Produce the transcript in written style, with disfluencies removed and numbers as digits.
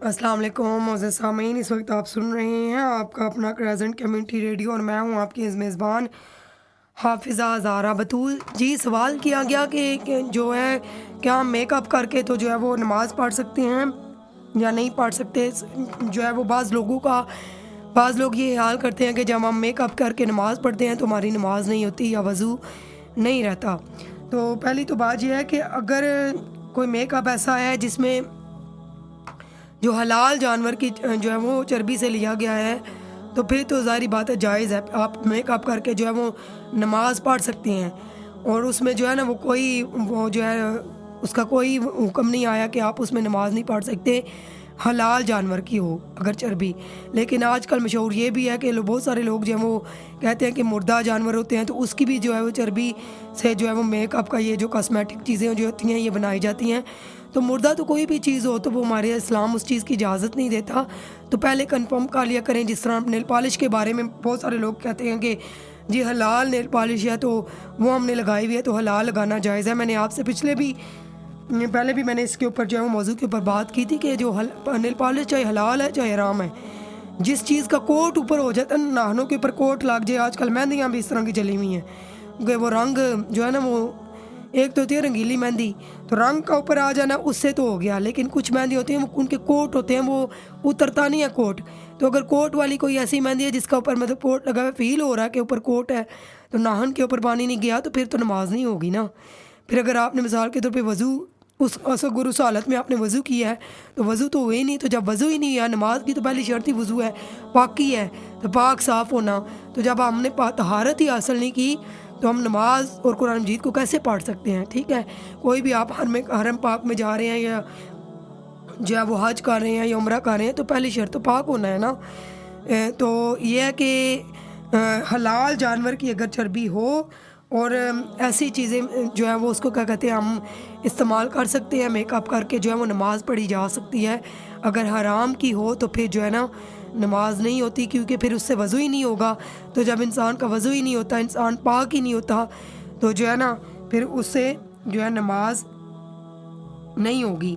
السلام علیکم معزز سامعین، اس وقت آپ سن رہے ہیں آپ کا اپنا کریزنٹ کمیونٹی ریڈیو اور میں ہوں آپ کی میزبان حافظہ زہرا بطول جی۔ سوال کیا گیا کہ جو ہے کیا ہم میک اپ کر کے تو جو ہے وہ نماز پڑھ سکتے ہیں یا نہیں پڑھ سکتے۔ جو ہے وہ بعض لوگ یہ خیال کرتے ہیں کہ جب ہم میک اپ کر کے نماز پڑھتے ہیں تو ہماری نماز نہیں ہوتی یا وضو نہیں رہتا۔ تو پہلی تو بات یہ ہے کہ اگر کوئی میک اپ ایسا ہے جس میں جو حلال جانور کی جو ہے وہ چربی سے لیا گیا ہے تو پھر تو ظاہری بات ہے جائز ہے، آپ میک اپ کر کے جو ہے وہ نماز پڑھ سکتے ہیں، اور اس میں جو ہے نا وہ جو ہے اس کا کوئی حکم نہیں آیا کہ آپ اس میں نماز نہیں پڑھ سکتے حلال جانور کی ہو اگر چربی۔ لیکن آج کل مشہور یہ بھی ہے کہ بہت سارے لوگ جو ہیں وہ کہتے ہیں کہ مردہ جانور ہوتے ہیں تو اس کی بھی جو ہے وہ چربی سے جو ہے وہ میک اپ کا یہ جو کاسمیٹک چیزیں جو ہوتی ہیں یہ بنائی جاتی ہیں۔ تو مردہ تو کوئی بھی چیز ہو تو وہ ہمارے اسلام اس چیز کی اجازت نہیں دیتا، تو پہلے کنفرم کر لیا کریں۔ جس طرح نیل پالش کے بارے میں بہت سارے لوگ کہتے ہیں کہ جی حلال نیل پالش ہے تو وہ ہم نے لگائی ہوئی ہے تو حلال لگانا جائز ہے۔ میں نے آپ سے پہلے بھی میں نے اس کے اوپر جو ہے وہ موضوع کے اوپر بات کی تھی کہ جو نیل پالش چاہے حلال ہے چاہے حرام ہے، جس چیز کا کوٹ اوپر ہو جاتا ہے نا، ناخنوں کے اوپر کوٹ لگ جائے، آج کل مہندیاں بھی اس طرح کی چلی ہوئی ہیں کہ وہ رنگ جو ہے نا وہ ایک تو ہوتی ہے رنگیلی مہندی، تو رنگ کا اوپر آ جانا اس سے تو ہو گیا، لیکن کچھ مہندی ہوتی ہیں وہ ان کے کوٹ ہوتے ہیں وہ اترتا نہیں ہے کوٹ۔ تو اگر کوٹ والی کوئی ایسی مہندی ہے جس کا اوپر مطلب کوٹ لگا ہوا فیل ہو رہا ہے کہ اوپر کوٹ ہے تو ناخن کے اوپر پانی نہیں گیا تو پھر تو نماز نہیں ہوگی نا۔ پھر اگر آپ نے مثال کے طور پہ وضو اس حالت میں آپ نے وضو کیا ہے تو وضو تو ہوئے نہیں، تو جب وضو ہی نہیں ہے، نماز کی تو پہلی شرط ہی وضو ہے، پاکی ہے، تو پاک صاف ہونا، تو جب ہم نے طہارت ہی حاصل نہیں کی تو ہم نماز اور قرآن مجید کو کیسے پڑھ سکتے ہیں؟ ٹھیک ہے، کوئی بھی آپ حرم پاک میں جا رہے ہیں یا جو ہے وہ حج کر رہے ہیں یا عمرہ کر رہے ہیں تو پہلی شرط تو پاک ہونا ہے نا۔ تو یہ ہے کہ حلال جانور کی اگر چربی ہو اور ایسی چیزیں جو ہے وہ اس کو کیا کہتے ہیں ہم استعمال کر سکتے ہیں، میک اپ کر کے جو ہے وہ نماز پڑھی جا سکتی ہے۔ اگر حرام کی ہو تو پھر جو ہے نا نماز نہیں ہوتی، کیونکہ پھر اس سے وضو ہی نہیں ہوگا، تو جب انسان کا وضو ہی نہیں ہوتا، انسان پاک ہی نہیں ہوتا، تو جو ہے نا پھر اس سے جو ہے نماز نہیں ہوگی۔